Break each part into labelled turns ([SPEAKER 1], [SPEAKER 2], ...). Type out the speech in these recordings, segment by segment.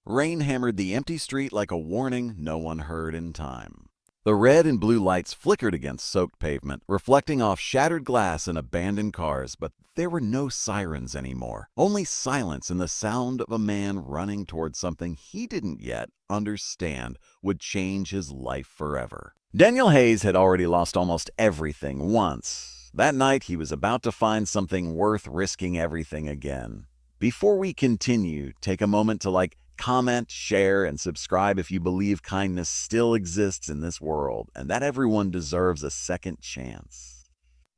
[SPEAKER 1] Rain hammered the empty street like a warning no one heard in time. The red and blue lights flickered against soaked pavement, reflecting off shattered glass and abandoned cars, but there were no sirens anymore. Only silence and the sound of a man running toward something he didn't yet understand would change his life forever. Daniel Hayes had already lost almost everything once. That night, he was about to find something worth risking everything again. Before we continue, take a moment to comment, share, and subscribe if you believe kindness still exists in this world and that everyone deserves a second chance.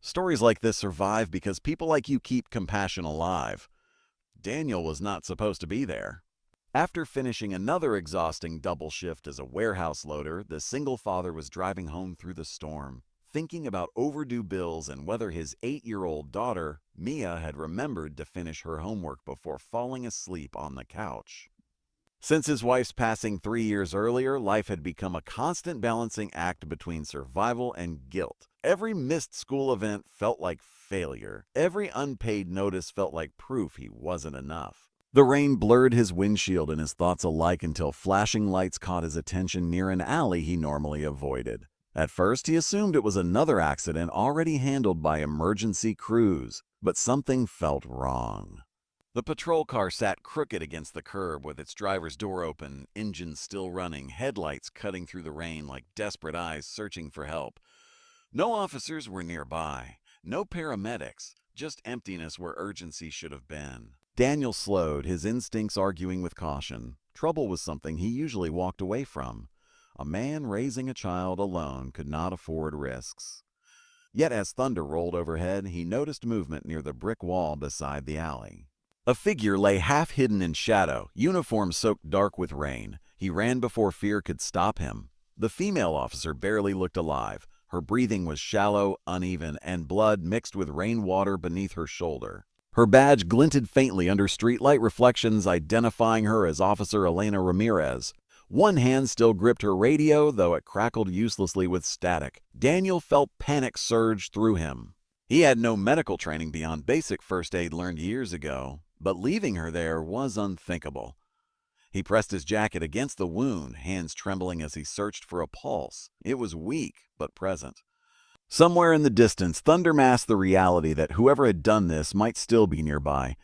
[SPEAKER 1] Stories like this survive because people like you keep compassion alive. Daniel was not supposed to be there. After finishing another exhausting double shift as a warehouse loader, the single father was driving home through the storm, thinking about overdue bills and whether his 8-year-old daughter, Mia, had remembered to finish her homework before falling asleep on the couch. Since his wife's passing 3 years earlier, life had become a constant balancing act between survival and guilt. Every missed school event felt like failure. Every unpaid notice felt like proof he wasn't enough. The rain blurred his windshield and his thoughts alike until flashing lights caught his attention near an alley he normally avoided. At first, he assumed it was another accident already handled by emergency crews, but something felt wrong. The patrol car sat crooked against the curb with its driver's door open, engine still running, headlights cutting through the rain like desperate eyes searching for help. No officers were nearby, no paramedics, just emptiness where urgency should have been. Daniel slowed, his instincts arguing with caution. Trouble was something he usually walked away from. A man raising a child alone could not afford risks. Yet as thunder rolled overhead, he noticed movement near the brick wall beside the alley. A figure lay half hidden in shadow, uniform soaked dark with rain. He ran before fear could stop him. The female officer barely looked alive. Her breathing was shallow, uneven, and blood mixed with rainwater beneath her shoulder. Her badge glinted faintly under streetlight reflections, identifying her as Officer Elena Ramirez. One hand still gripped her radio, though it crackled uselessly with static. Daniel felt panic surge through him. He had no medical training beyond basic first aid learned years ago, but leaving her there was unthinkable. He pressed his jacket against the wound, hands trembling as he searched for a pulse. It was weak, but present. Somewhere in the distance, thunder masked the reality that whoever had done this might still be nearby.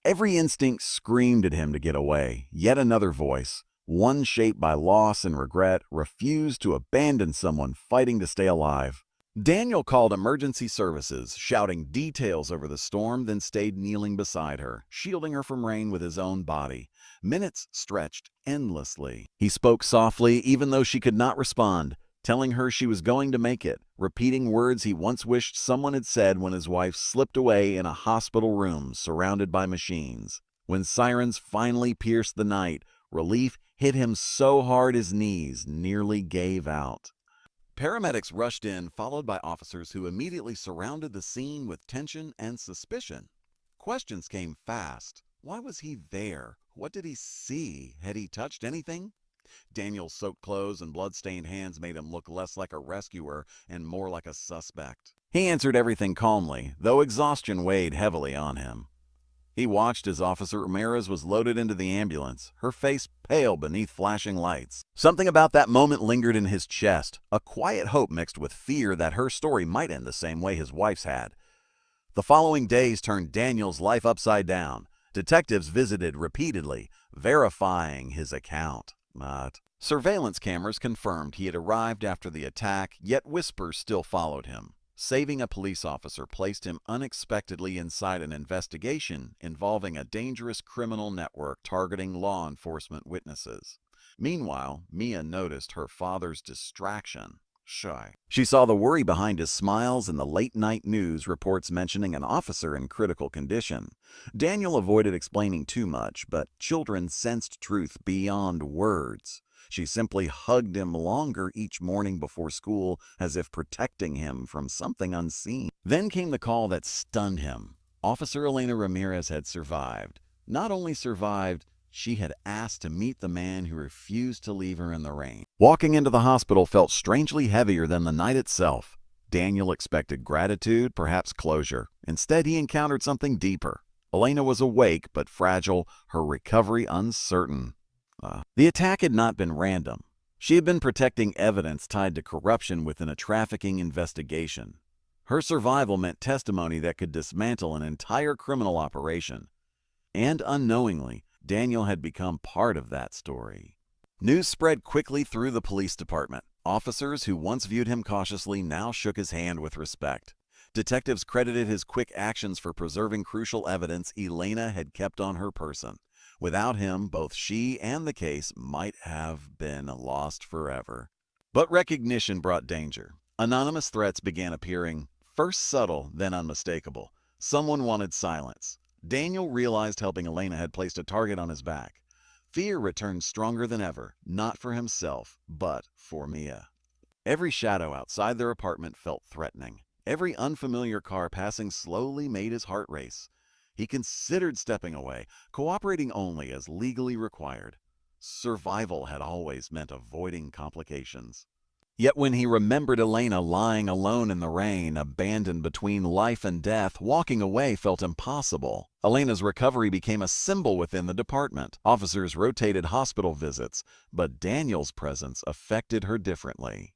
[SPEAKER 1] Every instinct screamed at him to get away. Yet another voice, one shaped by loss and regret, refused to abandon someone fighting to stay alive. Daniel called emergency services, shouting details over the storm, then stayed kneeling beside her, shielding her from rain with his own body. Minutes stretched endlessly. He spoke softly, even though she could not respond, telling her she was going to make it, repeating words he once wished someone had said when his wife slipped away in a hospital room surrounded by machines. When sirens finally pierced the night, relief hit him so hard his knees nearly gave out. Paramedics rushed in, followed by officers who immediately surrounded the scene with tension and suspicion. Questions came fast. Why was he there? What did he see? Had he touched anything? Daniel's soaked clothes and blood-stained hands made him look less like a rescuer and more like a suspect. He answered everything calmly, though exhaustion weighed heavily on him. He watched as Officer Ramirez was loaded into the ambulance, her face pale beneath flashing lights. Something about that moment lingered in his chest, a quiet hope mixed with fear that her story might end the same way his wife's had. The following days turned Daniel's life upside down. Detectives visited repeatedly, verifying his account. But surveillance cameras confirmed he had arrived after the attack, yet whispers still followed him. Saving a police officer placed him unexpectedly inside an investigation involving a dangerous criminal network targeting law enforcement witnesses. Meanwhile, Mia noticed her father's distraction. Shy. She saw the worry behind his smiles and the late-night news reports mentioning an officer in critical condition. Daniel avoided explaining too much, but children sensed truth beyond words. She simply hugged him longer each morning before school, as if protecting him from something unseen. Then came the call that stunned him. Officer Elena Ramirez had survived. Not only survived, she had asked to meet the man who refused to leave her in the rain. Walking into the hospital felt strangely heavier than the night itself. Daniel expected gratitude, perhaps closure. Instead, he encountered something deeper. Elena was awake but fragile, her recovery uncertain. The attack had not been random. She had been protecting evidence tied to corruption within a trafficking investigation. Her survival meant testimony that could dismantle an entire criminal operation. And unknowingly, Daniel had become part of that story. News spread quickly through the police department. Officers who once viewed him cautiously now shook his hand with respect. Detectives credited his quick actions for preserving crucial evidence Elena had kept on her person. Without him, both she and the case might have been lost forever. But recognition brought danger. Anonymous threats began appearing, first subtle, then unmistakable. Someone wanted silence. Daniel realized helping Elena had placed a target on his back. Fear returned stronger than ever, not for himself, but for Mia. Every shadow outside their apartment felt threatening. Every unfamiliar car passing slowly made his heart race. He considered stepping away, cooperating only as legally required. Survival had always meant avoiding complications. Yet when he remembered Elena lying alone in the rain, abandoned between life and death, walking away felt impossible. Elena's recovery became a symbol within the department. Officers rotated hospital visits, but Daniel's presence affected her differently.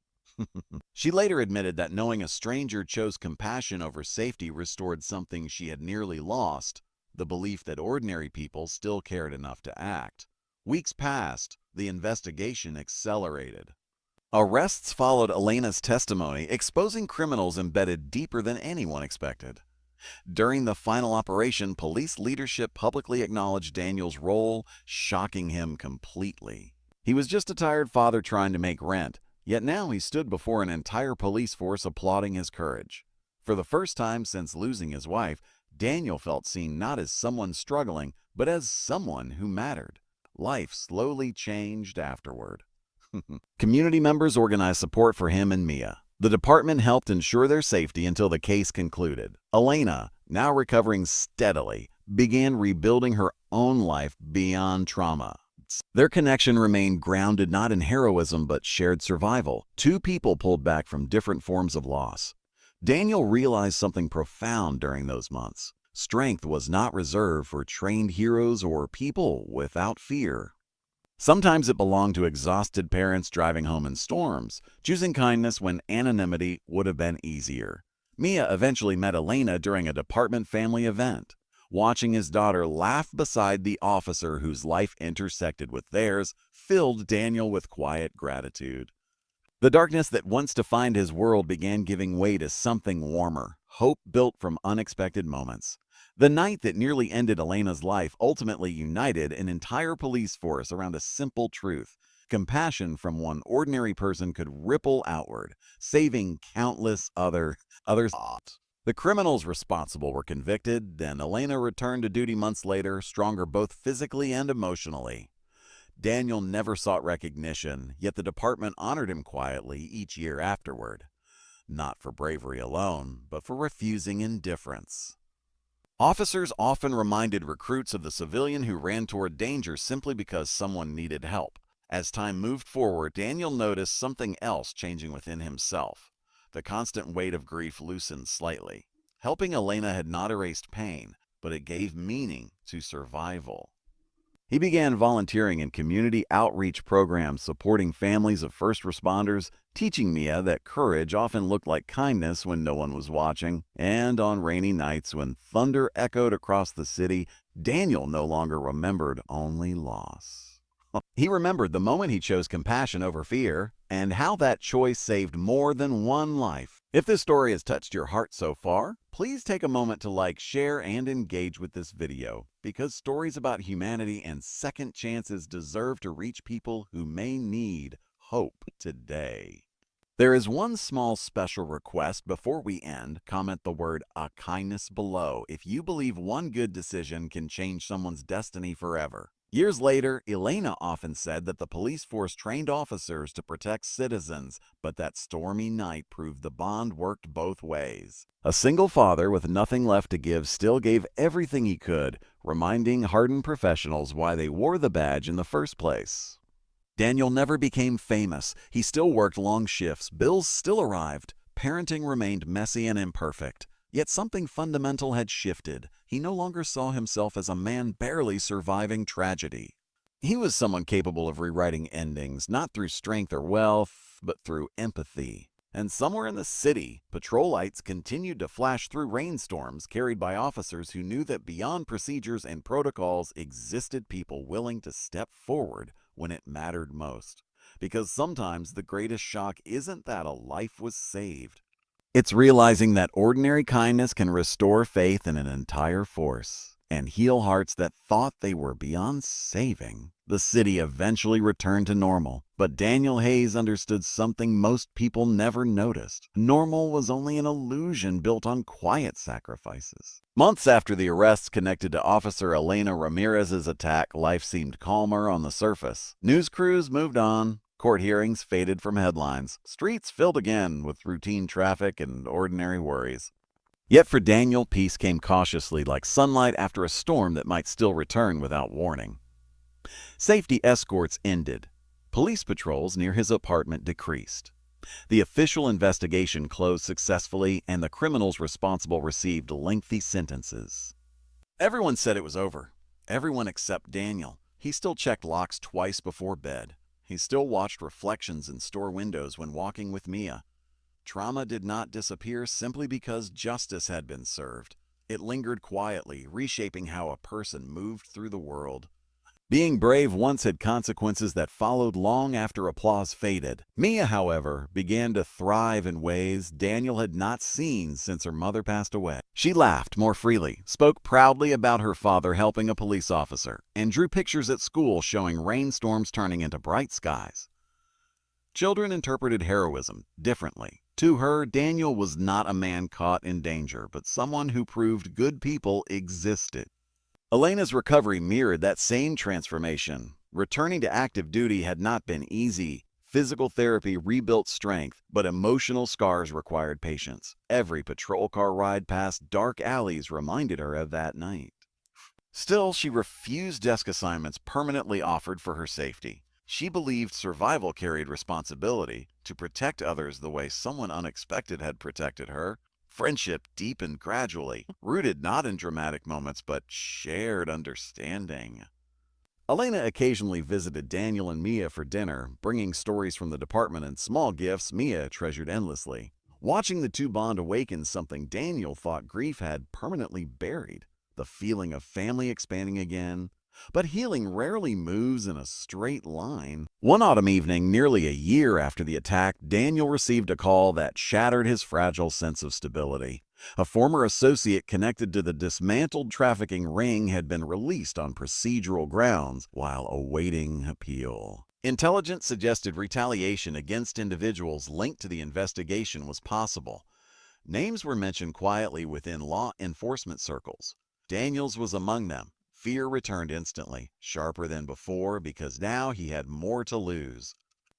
[SPEAKER 1] She later admitted that knowing a stranger chose compassion over safety restored something she had nearly lost, the belief that ordinary people still cared enough to act. Weeks passed, the investigation accelerated. Arrests followed Elena's testimony, exposing criminals embedded deeper than anyone expected. During the final operation, police leadership publicly acknowledged Daniel's role, shocking him completely. He was just a tired father trying to make rent, yet now he stood before an entire police force applauding his courage. For the first time since losing his wife, Daniel felt seen not as someone struggling, but as someone who mattered. Life slowly changed afterward. Community members organized support for him and Mia. The department helped ensure their safety until the case concluded. Elena, now recovering steadily, began rebuilding her own life beyond trauma. Their connection remained grounded not in heroism but shared survival. Two people pulled back from different forms of loss. Daniel realized something profound during those months. Strength was not reserved for trained heroes or people without fear. Sometimes it belonged to exhausted parents driving home in storms, choosing kindness when anonymity would have been easier. Mia eventually met Elena during a department family event. Watching his daughter laugh beside the officer whose life intersected with theirs filled Daniel with quiet gratitude. The darkness that once defined his world began giving way to something warmer, hope built from unexpected moments. The night that nearly ended Elena's life ultimately united an entire police force around a simple truth. Compassion from one ordinary person could ripple outward, saving countless others. The criminals responsible were convicted, then Elena returned to duty months later, stronger both physically and emotionally. Daniel never sought recognition, yet the department honored him quietly each year afterward. Not for bravery alone, but for refusing indifference. Officers often reminded recruits of the civilian who ran toward danger simply because someone needed help. As time moved forward, Daniel noticed something else changing within himself. The constant weight of grief loosened slightly. Helping Elena had not erased pain, but it gave meaning to survival. He began volunteering in community outreach programs supporting families of first responders, teaching Mia that courage often looked like kindness when no one was watching. And on rainy nights when thunder echoed across the city, Daniel no longer remembered only loss. He remembered the moment he chose compassion over fear, and how that choice saved more than one life. If this story has touched your heart so far, please take a moment to like, share, and engage with this video, because stories about humanity and second chances deserve to reach people who may need hope today. There is one small special request before we end. Comment the word "a kindness" below if you believe one good decision can change someone's destiny forever. Years later, Elena often said that the police force trained officers to protect citizens, but that stormy night proved the bond worked both ways. A single father with nothing left to give still gave everything he could, reminding hardened professionals why they wore the badge in the first place. Daniel never became famous. He still worked long shifts. Bills still arrived. Parenting remained messy and imperfect. Yet something fundamental had shifted. He no longer saw himself as a man barely surviving tragedy. He was someone capable of rewriting endings, not through strength or wealth, but through empathy. And somewhere in the city, patrol lights continued to flash through rainstorms carried by officers who knew that beyond procedures and protocols existed people willing to step forward when it mattered most. Because sometimes the greatest shock isn't that a life was saved. It's realizing that ordinary kindness can restore faith in an entire force and heal hearts that thought they were beyond saving. The city eventually returned to normal, but Daniel Hayes understood something most people never noticed. Normal was only an illusion built on quiet sacrifices. Months after the arrests connected to Officer Elena Ramirez's attack, life seemed calmer on the surface. News crews moved on. Court hearings faded from headlines. Streets filled again with routine traffic and ordinary worries. Yet for Daniel, peace came cautiously, like sunlight after a storm that might still return without warning. Safety escorts ended. Police patrols near his apartment decreased. The official investigation closed successfully, and the criminals responsible received lengthy sentences. Everyone said it was over. Everyone except Daniel. He still checked locks twice before bed. He still watched reflections in store windows when walking with Mia. Trauma did not disappear simply because justice had been served. It lingered quietly, reshaping how a person moved through the world. Being brave once had consequences that followed long after applause faded. Mia, however, began to thrive in ways Daniel had not seen since her mother passed away. She laughed more freely, spoke proudly about her father helping a police officer, and drew pictures at school showing rainstorms turning into bright skies. Children interpreted heroism differently. To her, Daniel was not a man caught in danger, but someone who proved good people existed. Elena's recovery mirrored that same transformation. Returning to active duty had not been easy. Physical therapy rebuilt strength, but emotional scars required patience. Every patrol car ride past dark alleys reminded her of that night. Still, she refused desk assignments permanently offered for her safety. She believed survival carried responsibility to protect others the way someone unexpected had protected her. Friendship deepened gradually, rooted not in dramatic moments but shared understanding. Elena occasionally visited Daniel and Mia for dinner, bringing stories from the department and small gifts Mia treasured endlessly. Watching the two bond awakened something Daniel thought grief had permanently buried, the feeling of family expanding again. But healing rarely moves in a straight line. One autumn evening, nearly a year after the attack, Daniel received a call that shattered his fragile sense of stability. A former associate connected to the dismantled trafficking ring had been released on procedural grounds while awaiting appeal. Intelligence suggested retaliation against individuals linked to the investigation was possible. Names were mentioned quietly within law enforcement circles. Daniel's was among them. Fear returned instantly, sharper than before, because now he had more to lose.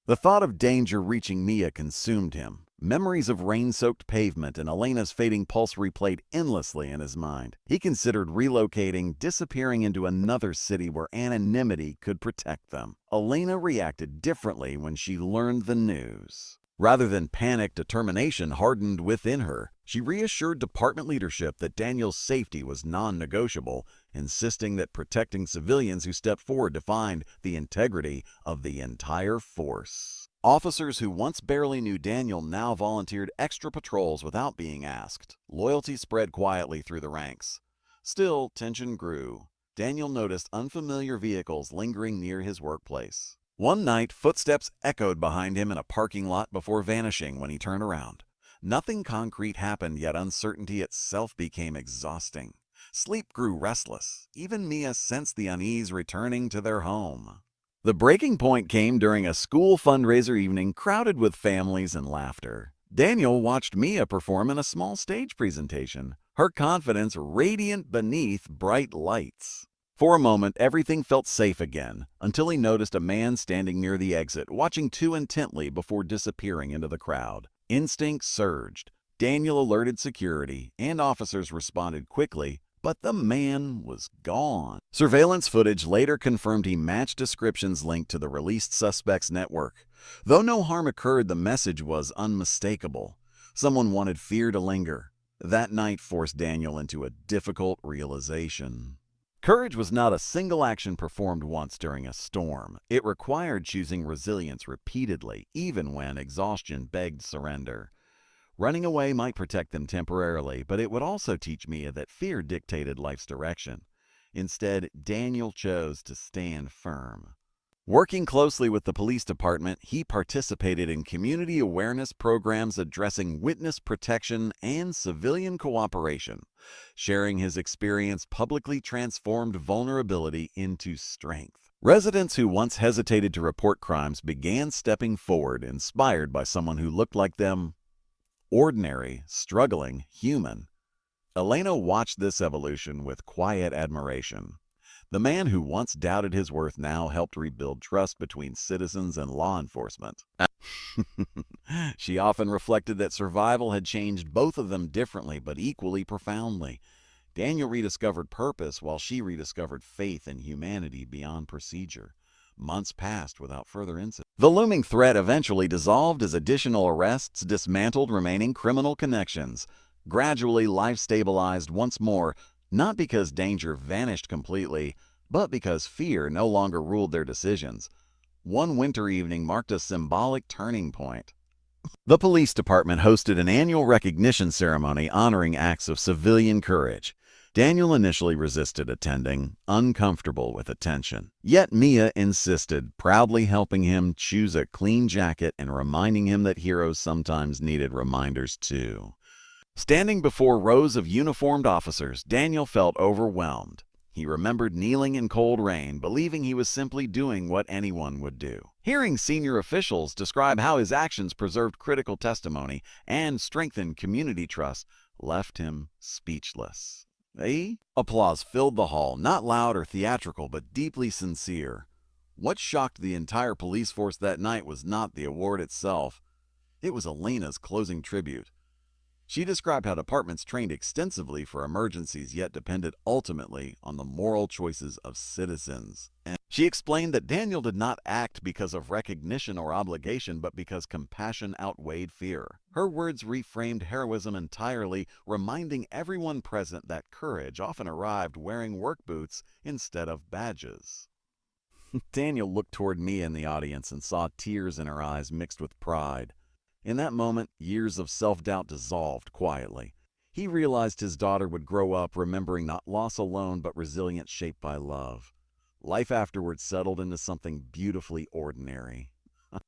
[SPEAKER 1] The thought of danger reaching Mia consumed him. Memories of rain-soaked pavement and Elena's fading pulse replayed endlessly in his mind. He considered relocating, disappearing into another city where anonymity could protect them. Elena reacted differently when she learned the news. Rather than panic, determination hardened within her. She reassured department leadership that Daniel's safety was non-negotiable, insisting that protecting civilians who stepped forward defined the integrity of the entire force. Officers who once barely knew Daniel now volunteered extra patrols without being asked. Loyalty spread quietly through the ranks. Still, tension grew. Daniel noticed unfamiliar vehicles lingering near his workplace. One night, footsteps echoed behind him in a parking lot before vanishing when he turned around. Nothing concrete happened, yet uncertainty itself became exhausting. Sleep grew restless. Even Mia sensed the unease returning to their home. The breaking point came during a school fundraiser evening crowded with families and laughter. Daniel watched Mia perform in a small stage presentation, her confidence radiant beneath bright lights. For a moment, everything felt safe again, until he noticed a man standing near the exit, watching too intently before disappearing into the crowd. Instinct surged. Daniel alerted security, and officers responded quickly, but the man was gone. Surveillance footage later confirmed he matched descriptions linked to the released suspect's network. Though no harm occurred, the message was unmistakable. Someone wanted fear to linger. That night forced Daniel into a difficult realization. Courage was not a single action performed once during a storm. It required choosing resilience repeatedly, even when exhaustion begged surrender. Running away might protect them temporarily, but it would also teach Mia that fear dictated life's direction. Instead, Daniel chose to stand firm. Working closely with the police department, he participated in community awareness programs addressing witness protection and civilian cooperation. Sharing his experience publicly transformed vulnerability into strength. Residents who once hesitated to report crimes began stepping forward, inspired by someone who looked like them. Ordinary, struggling, human. Elena watched this evolution with quiet admiration. The man who once doubted his worth now helped rebuild trust between citizens and law enforcement. She often reflected that survival had changed both of them differently but equally profoundly. Daniel rediscovered purpose while she rediscovered faith in humanity beyond procedure. Months passed without further incident. The looming threat eventually dissolved as additional arrests dismantled remaining criminal connections. Gradually, life stabilized once more, not because danger vanished completely, but because fear no longer ruled their decisions. One winter evening marked a symbolic turning point. The police department hosted an annual recognition ceremony honoring acts of civilian courage. Daniel initially resisted attending, uncomfortable with attention. Yet Mia insisted, proudly helping him choose a clean jacket and reminding him that heroes sometimes needed reminders too. Standing before rows of uniformed officers, Daniel felt overwhelmed. He remembered kneeling in cold rain, believing he was simply doing what anyone would do. Hearing senior officials describe how his actions preserved critical testimony and strengthened community trust left him speechless. Applause filled the hall, not loud or theatrical, but deeply sincere. What shocked the entire police force that night was not the award itself. It was Elena's closing tribute. She described how departments trained extensively for emergencies yet depended ultimately on the moral choices of citizens. And she explained that Daniel did not act because of recognition or obligation, but because compassion outweighed fear. Her words reframed heroism entirely, reminding everyone present that courage often arrived wearing work boots instead of badges. Daniel looked toward Mia in the audience and saw tears in her eyes mixed with pride. In that moment, years of self-doubt dissolved quietly. He realized his daughter would grow up remembering not loss alone, but resilience shaped by love. Life afterwards settled into something beautifully ordinary.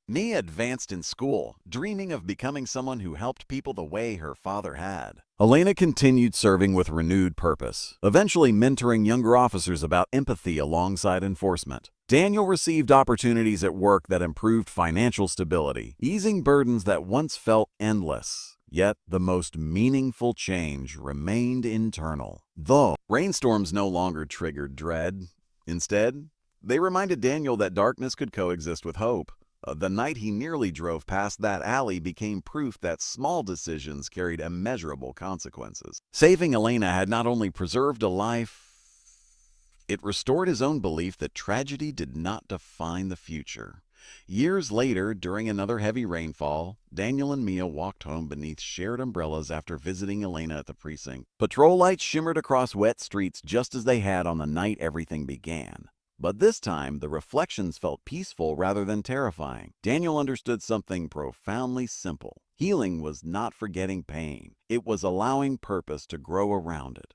[SPEAKER 1] Mia advanced in school, dreaming of becoming someone who helped people the way her father had. Elena continued serving with renewed purpose, eventually mentoring younger officers about empathy alongside enforcement. Daniel received opportunities at work that improved financial stability, easing burdens that once felt endless. Yet the most meaningful change remained internal. Though rainstorms no longer triggered dread, instead, they reminded Daniel that darkness could coexist with hope. The night he nearly drove past that alley became proof that small decisions carried immeasurable consequences. Saving Elena had not only preserved a life, it restored his own belief that tragedy did not define the future. Years later, during another heavy rainfall, Daniel and Mia walked home beneath shared umbrellas after visiting Elena at the precinct. Patrol lights shimmered across wet streets just as they had on the night everything began. But this time, the reflections felt peaceful rather than terrifying. Daniel understood something profoundly simple. Healing was not forgetting pain. It was allowing purpose to grow around it.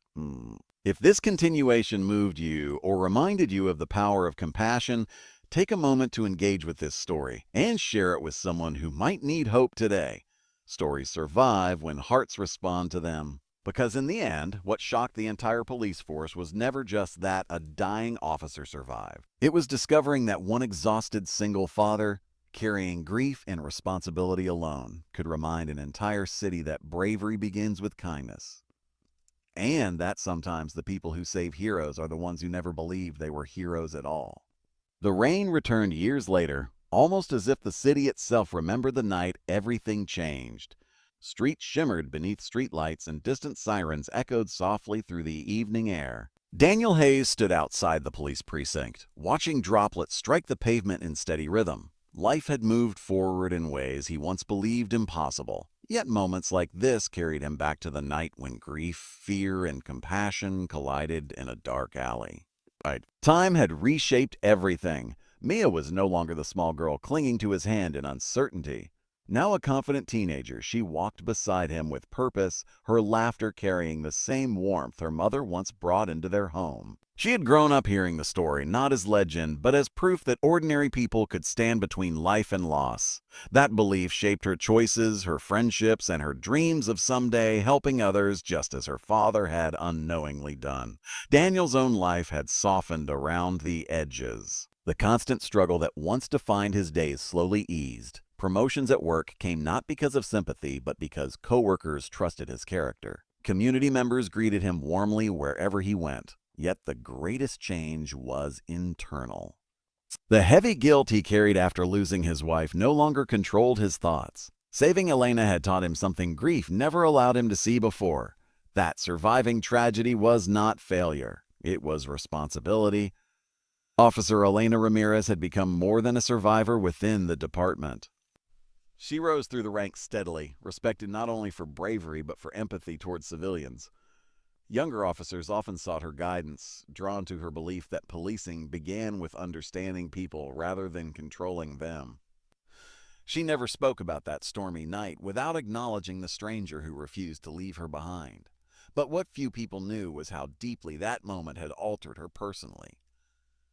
[SPEAKER 1] If this continuation moved you or reminded you of the power of compassion, take a moment to engage with this story and share it with someone who might need hope today. Stories survive when hearts respond to them. Because in the end, what shocked the entire police force was never just that a dying officer survived. It was discovering that one exhausted single father, carrying grief and responsibility alone, could remind an entire city that bravery begins with kindness. And that sometimes the people who save heroes are the ones who never believed they were heroes at all. The rain returned years later, almost as if the city itself remembered the night everything changed. Streets shimmered beneath streetlights and distant sirens echoed softly through the evening air. Daniel Hayes stood outside the police precinct, watching droplets strike the pavement in steady rhythm. Life had moved forward in ways he once believed impossible, yet moments like this carried him back to the night when grief, fear, and compassion collided in a dark alley. Right. Time had reshaped everything. Mia was no longer the small girl clinging to his hand in uncertainty. Now a confident teenager, she walked beside him with purpose, her laughter carrying the same warmth her mother once brought into their home. She had grown up hearing the story not as legend, but as proof that ordinary people could stand between life and loss. That belief shaped her choices, her friendships, and her dreams of someday helping others just as her father had unknowingly done. Daniel's own life had softened around the edges. The constant struggle that once defined his days slowly eased. Promotions at work came not because of sympathy, but because coworkers trusted his character. Community members greeted him warmly wherever he went. Yet the greatest change was internal. The heavy guilt he carried after losing his wife no longer controlled his thoughts. Saving Elena had taught him something grief never allowed him to see before. That surviving tragedy was not failure. It was responsibility. Officer Elena Ramirez had become more than a survivor within the department. She rose through the ranks steadily, respected not only for bravery but for empathy towards civilians. Younger officers often sought her guidance, drawn to her belief that policing began with understanding people rather than controlling them. She never spoke about that stormy night without acknowledging the stranger who refused to leave her behind. But what few people knew was how deeply that moment had altered her personally.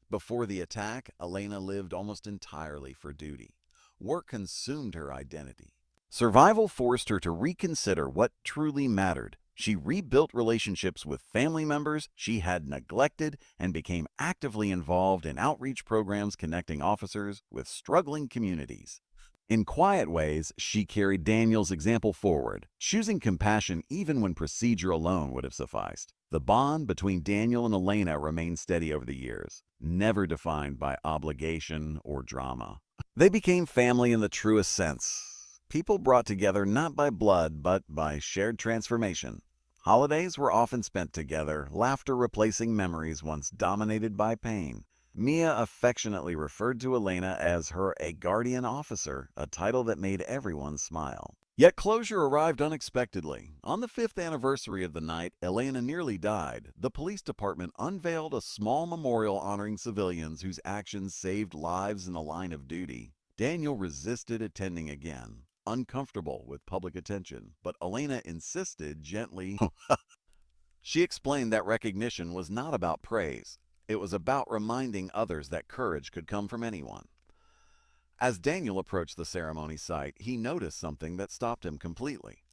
[SPEAKER 1] Before the attack, Elena lived almost entirely for duty. Work consumed her identity. Survival forced her to reconsider what truly mattered. She rebuilt relationships with family members she had neglected and became actively involved in outreach programs connecting officers with struggling communities. In quiet ways, she carried Daniel's example forward, choosing compassion even when procedure alone would have sufficed. The bond between Daniel and Elena remained steady over the years, never defined by obligation or drama. They became family in the truest sense. People brought together not by blood, but by shared transformation. Holidays were often spent together, laughter replacing memories once dominated by pain. Mia affectionately referred to Elena as her a guardian officer, a title that made everyone smile. Yet closure arrived unexpectedly. On the 5th anniversary of the night Elena nearly died, the police department unveiled a small memorial honoring civilians whose actions saved lives in the line of duty. Daniel resisted attending again, uncomfortable with public attention, but Elena insisted gently. She explained that recognition was not about praise. It was about reminding others that courage could come from anyone. As Daniel approached the ceremony site, he noticed something that stopped him completely.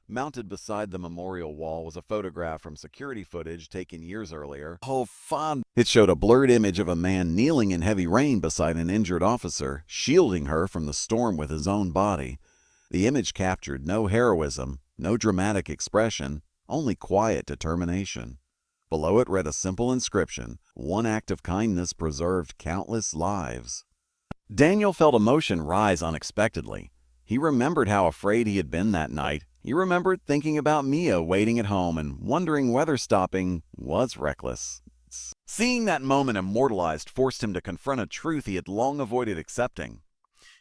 [SPEAKER 1] Mounted beside the memorial wall was a photograph from security footage taken years earlier. Oh, fun! It showed a blurred image of a man kneeling in heavy rain beside an injured officer, shielding her from the storm with his own body. The image captured no heroism, no dramatic expression, only quiet determination. Below it read a simple inscription: "One act of kindness preserved countless lives." Daniel felt emotion rise unexpectedly. He remembered how afraid he had been that night. He remembered thinking about Mia waiting at home and wondering whether stopping was reckless. Seeing that moment immortalized forced him to confront a truth he had long avoided accepting.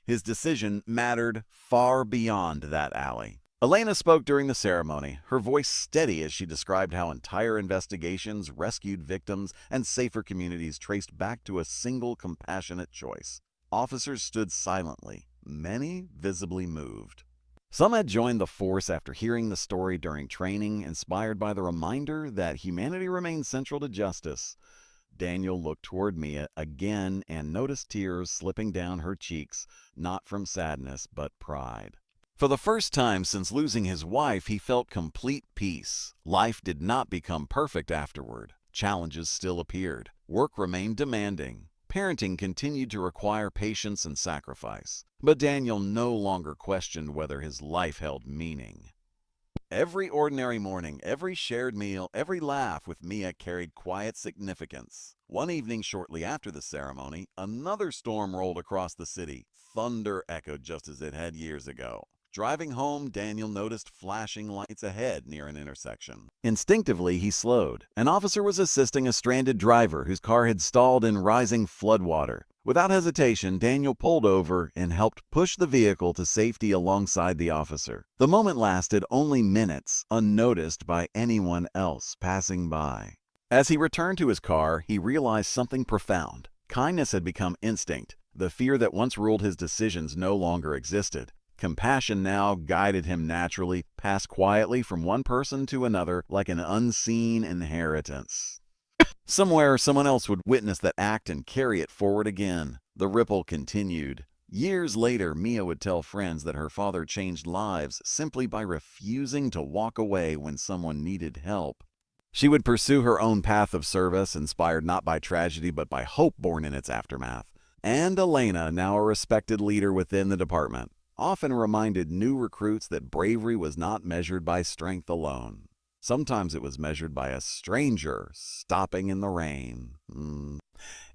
[SPEAKER 1] His decision mattered far beyond that alley. Elena spoke during the ceremony, her voice steady as she described how entire investigations, rescued victims, and safer communities traced back to a single compassionate choice. Officers stood silently, many visibly moved. Some had joined the force after hearing the story during training, inspired by the reminder that humanity remains central to justice. Daniel looked toward Mia again and noticed tears slipping down her cheeks, not from sadness but pride. For the first time since losing his wife, he felt complete peace. Life did not become perfect afterward. Challenges still appeared. Work remained demanding. Parenting continued to require patience and sacrifice. But Daniel no longer questioned whether his life held meaning. Every ordinary morning, every shared meal, every laugh with Mia carried quiet significance. One evening shortly after the ceremony, another storm rolled across the city. Thunder echoed just as it had years ago. Driving home, Daniel noticed flashing lights ahead near an intersection. Instinctively, he slowed. An officer was assisting a stranded driver whose car had stalled in rising floodwater. Without hesitation, Daniel pulled over and helped push the vehicle to safety alongside the officer. The moment lasted only minutes, unnoticed by anyone else passing by. As he returned to his car, he realized something profound. Kindness had become instinct. The fear that once ruled his decisions no longer existed. Compassion now guided him naturally, passed quietly from one person to another like an unseen inheritance. Somewhere, someone else would witness that act and carry it forward again. The ripple continued. Years later, Mia would tell friends that her father changed lives simply by refusing to walk away when someone needed help. She would pursue her own path of service, inspired not by tragedy but by hope born in its aftermath. And Elena, now a respected leader within the department, often reminded new recruits that bravery was not measured by strength alone. Sometimes it was measured by a stranger stopping in the rain.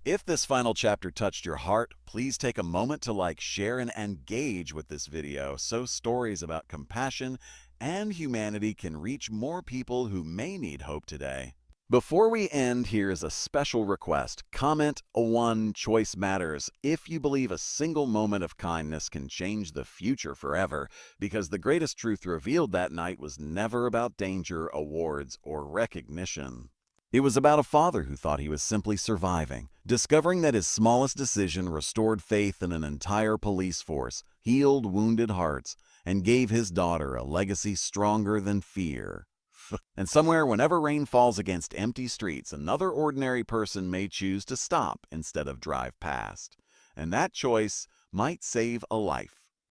[SPEAKER 1] If this final chapter touched your heart, please take a moment to like, share, and engage with this video so stories about compassion and humanity can reach more people who may need hope today. Before we end, here is a special request. Comment one choice matters if you believe a single moment of kindness can change the future forever, because the greatest truth revealed that night was never about danger, awards, or recognition. It was about a father who thought he was simply surviving, discovering that his smallest decision restored faith in an entire police force, healed wounded hearts, and gave his daughter a legacy stronger than fear. And somewhere, whenever rain falls against empty streets, another ordinary person may choose to stop instead of drive past. And that choice might save a life.